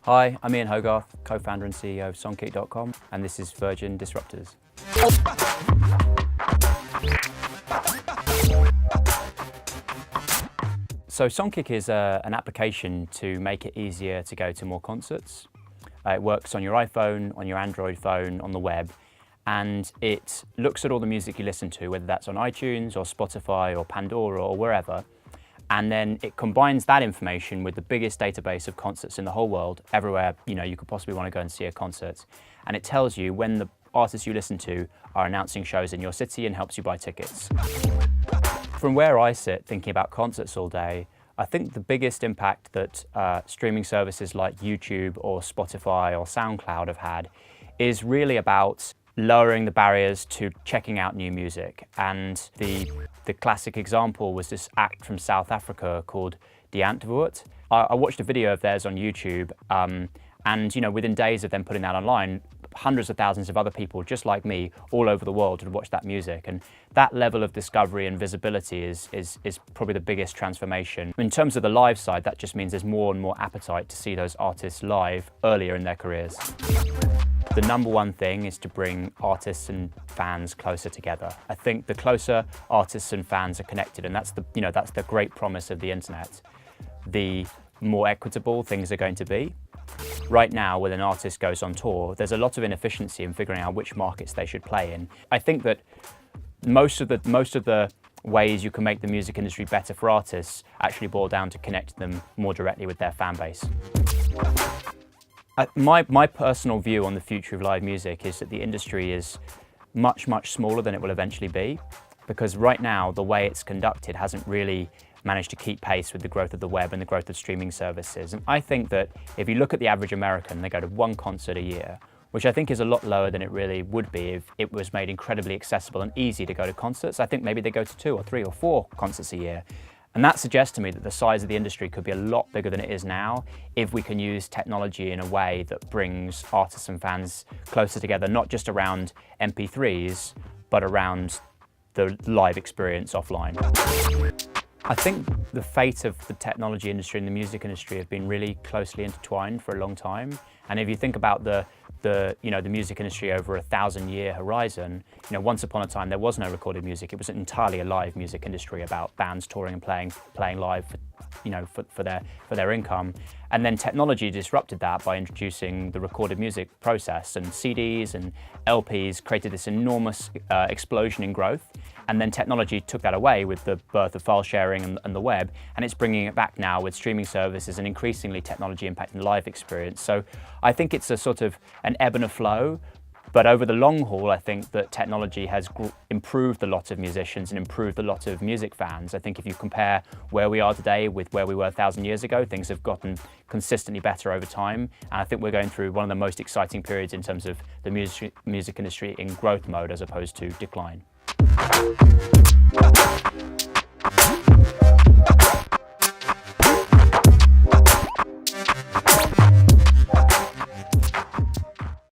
Hi, I'm Ian Hogarth, co-founder and CEO of Songkick.com, and this is Virgin Disruptors. So Songkick is an application to make it easier to go to more concerts. It works on your iPhone, on your Android phone, on the web, and it looks at all the music you listen to, whether that's on iTunes or Spotify or Pandora or wherever, and then it combines that information with the biggest database of concerts in the whole world, everywhere you could possibly want to go and see a concert. And it tells you when the artists you listen to are announcing shows in your city and helps you buy tickets. From where I sit thinking about concerts all day, I think the biggest impact that streaming services like YouTube or Spotify or SoundCloud have had is really about lowering the barriers to checking out new music. And the classic example was this act from South Africa called Die Antwoord. I watched a video of theirs on YouTube, and within days of them putting that online, hundreds of thousands of other people just like me all over the world had watched that music, and that level of discovery and visibility is probably the biggest transformation. In terms of the live side, that just means there's more and more appetite to see those artists live earlier in their careers. The number one thing is to bring artists and fans closer together. I think the closer artists and fans are connected, and that's the great promise of the internet, the more equitable things are going to be. Right now, when an artist goes on tour, there's a lot of inefficiency in figuring out which markets they should play in. I think that most of the ways you can make the music industry better for artists actually boil down to connecting them more directly with their fan base. My personal view on the future of live music is that the industry is much, much smaller than it will eventually be, because right now the way it's conducted hasn't really managed to keep pace with the growth of the web and the growth of streaming services. And I think that if you look at the average American, they go to one concert a year, which I think is a lot lower than it really would be if it was made incredibly accessible and easy to go to concerts. I think maybe they go to 2 or 3 or 4 concerts a year. And that suggests to me that the size of the industry could be a lot bigger than it is now if we can use technology in a way that brings artists and fans closer together, not just around MP3s, but around the live experience offline. I think the fate of the technology industry and the music industry have been really closely intertwined for a long time. And if you think about the music industry over a 1,000-year horizon, once upon a time there was no recorded music. It was entirely a live music industry about bands touring and playing live for their income. And then technology disrupted that by introducing the recorded music process, and CDs and LPs created this enormous explosion in growth. And then technology took that away with the birth of file sharing and the web, and it's bringing it back now with streaming services and increasingly technology impacting the live experience. So I think it's a sort of an ebb and a flow, but over the long haul, I think that technology has improved a lot of musicians and improved a lot of music fans. I think if you compare where we are today with where we were 1,000 years ago, things have gotten consistently better over time. And I think we're going through one of the most exciting periods in terms of the music industry in growth mode as opposed to decline.